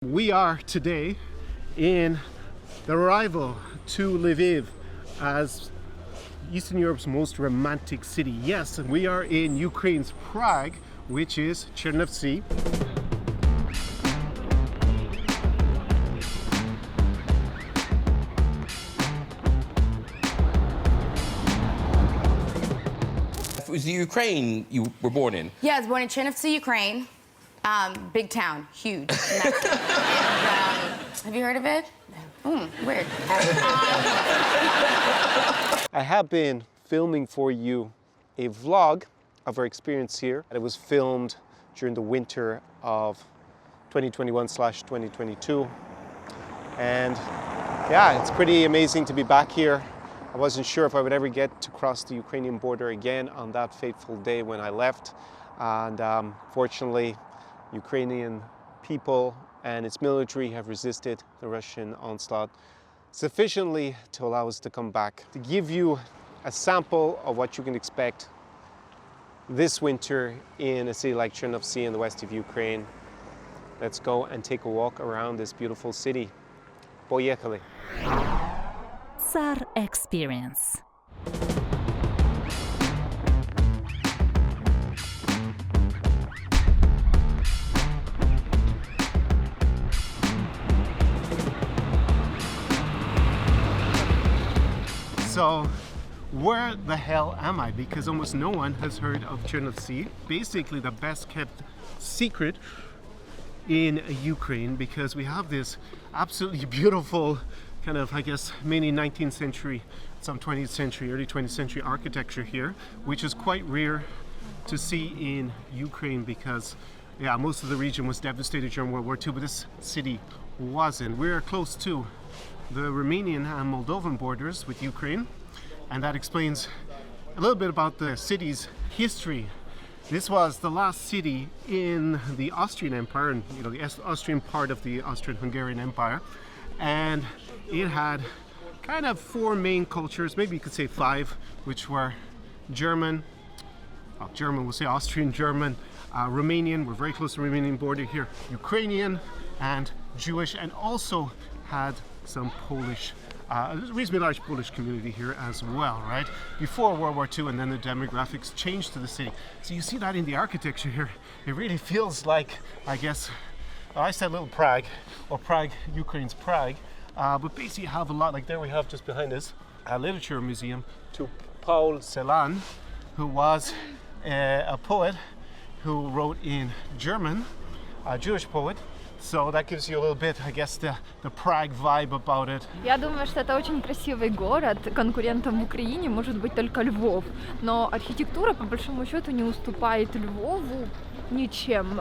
We are today in the arrival to Lviv as Eastern Europe's most romantic city. Yes, we are in Ukraine's Prague, which is Chernivtsi. It was the Ukraine you were born in? Yeah, I was born in Chernivtsi, Ukraine. Big town, huge. And, have you heard of it? Weird. I have been filming for you a vlog of our experience here. It was filmed during the winter of 2021/2022. And yeah, it's pretty amazing to be back here. I wasn't sure if I would ever get to cross the Ukrainian border again on that fateful day when I left. And fortunately, Ukrainian people and its military have resisted the Russian onslaught sufficiently to allow us to come back. To give you a sample of what you can expect this winter in a city like Chernivtsi in the west of Ukraine, let's go and take a walk around this beautiful city. Поехали! Tsar Experience. So, where the hell am I? Because almost no one has heard of Chernivtsi. Basically the best kept secret in Ukraine, because we have this absolutely beautiful kind of, I guess, mainly 19th century, some 20th century, early 20th century architecture here, which is quite rare to see in Ukraine because, yeah, most of the region was devastated during World War II, but this city wasn't. We're close to the Romanian and Moldovan borders with Ukraine, and that explains a little bit about the city's history. This was the last city in the Austrian Empire, and the Austrian part of the Austrian-Hungarian Empire, and it had kind of four main cultures, maybe you could say five, which were German, we'll say Austrian German, Romanian, we're very close to the Romanian border here, Ukrainian, and Jewish, and also had some Polish, there's a reasonably large Polish community here as well, right? Before World War II, and then the demographics changed to the city. So you see that in the architecture here. It really feels like, I guess, I said little Prague, or Prague, Ukraine's Prague, but basically you have a lot, like there we have just behind us, a literature museum to Paul Celan, who was a poet who wrote in German, a Jewish poet. So that gives you a little bit, I guess, the Prague vibe about it. Я думаю, что это очень красивый город. Конкурентом в Украине может быть только Львов. Но архитектура, по большому счету, не уступает Львову ничем.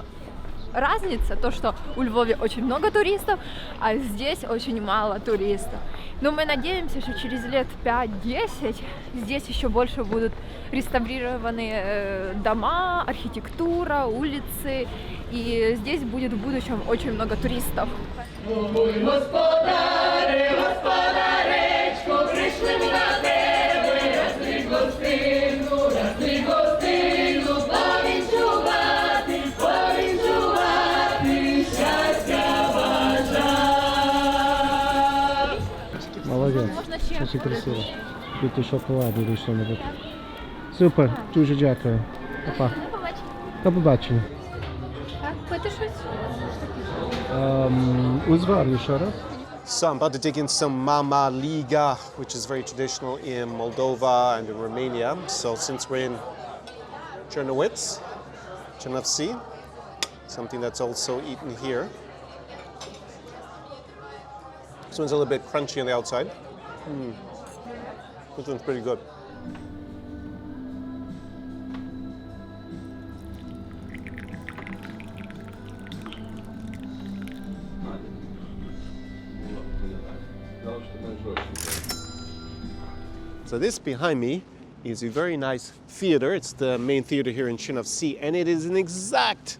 Разница то, что у Львове очень много туристов, а здесь очень мало туристов. Но мы надеемся, что через лет 5-10 здесь еще больше будут реставрированные дома, архитектура, улицы. И здесь будет в будущем очень много туристов. Молодець, дуже красиво. Піти шоколаду чи що-небудь. Супер, дуже дякую. Па-па. До побачення. Хочеш щось? Узвар ще раз. So I'm about to dig in some Mama Liga, which is very traditional in Moldova and in Romania. So since we're in Chernivtsi, something that's also eaten here. This one's a little bit crunchy on the outside. This one's pretty good. So this behind me is a very nice theater. It's the main theater here in Chernivtsi, and it is an exact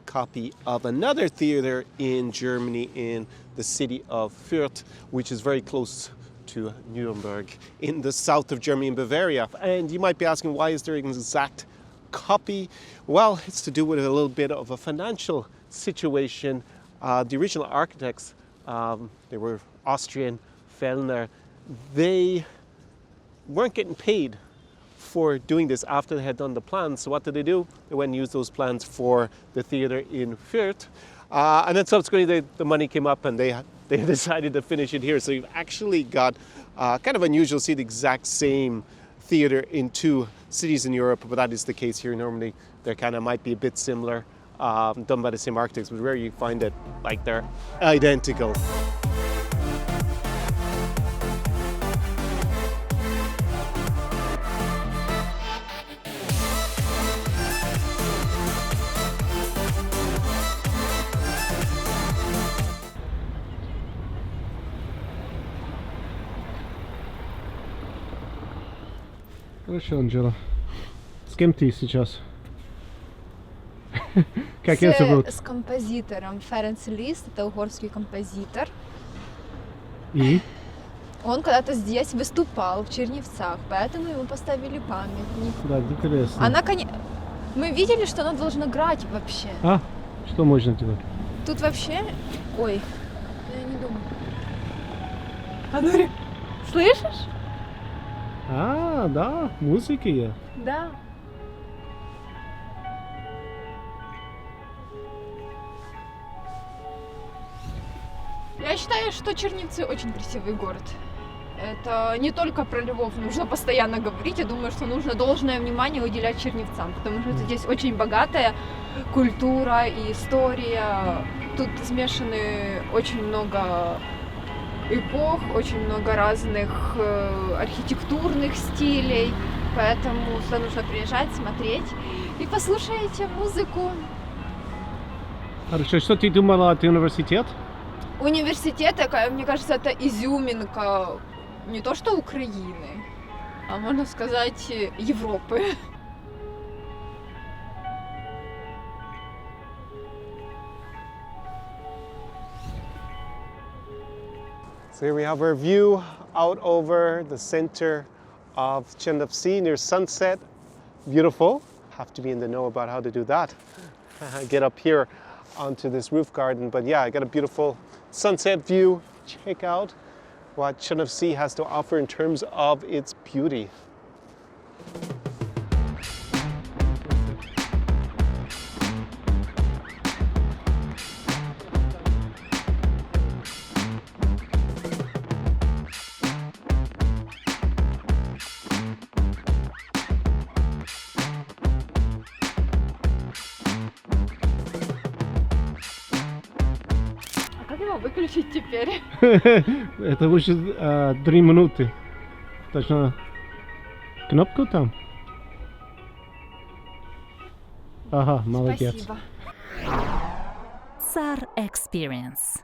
copy of another theater in Germany in the city of Fürth, which is very close to Nuremberg in the south of Germany in Bavaria. And you might be asking, why is there an exact copy? Well, it's to do with a little bit of a financial situation The original architects, they were Austrian, Fellner. They weren't getting paid for doing this after they had done the plans. So what did they do? They went and used those plans for the theatre in Fürth. And then subsequently the money came up and they decided to finish it here. So you've actually got kind of unusual to see the exact same theatre in two cities in Europe, but that is the case here. Normally they kind of might be a bit similar, done by the same architects, but rare you find it like they're identical. Хорошо, Анджела. С кем ты сейчас? Как его зовут? С композитором Ференц Лист, это угорский композитор. И? Он когда-то здесь выступал, в Чернівцах, поэтому ему поставили памятник. Да, интересно. Она, мы видели, что она должна играть вообще. А? Что можно делать? Тут вообще... Ой, я не думаю. А ну, слышишь? А, да, музыка есть. Да. Я считаю, что Чернівцы очень красивый город. Это не только про Львов нужно постоянно говорить, я думаю, что нужно должное внимание уделять Чернівцам, потому что здесь очень богатая культура и история. Тут смешаны очень много эпох, очень много разных архитектурных стилей, поэтому сюда нужно приезжать, смотреть и послушайте музыку. Хорошо, что ты думала от университета? Университет, мне кажется, это изюминка не то что Украины, а можно сказать Европы. So here we have our view out over the center of Черновцы near sunset. Beautiful. Have to be in the know about how to do that. Get up here onto this roof garden. But yeah, I got a beautiful sunset view. Check out what Черновцы has to offer in terms of its beauty. А как его выключить теперь? Это уже 3 минуты. Точно. Кнопку там? Ага, молодец. Спасибо. SAR Experience.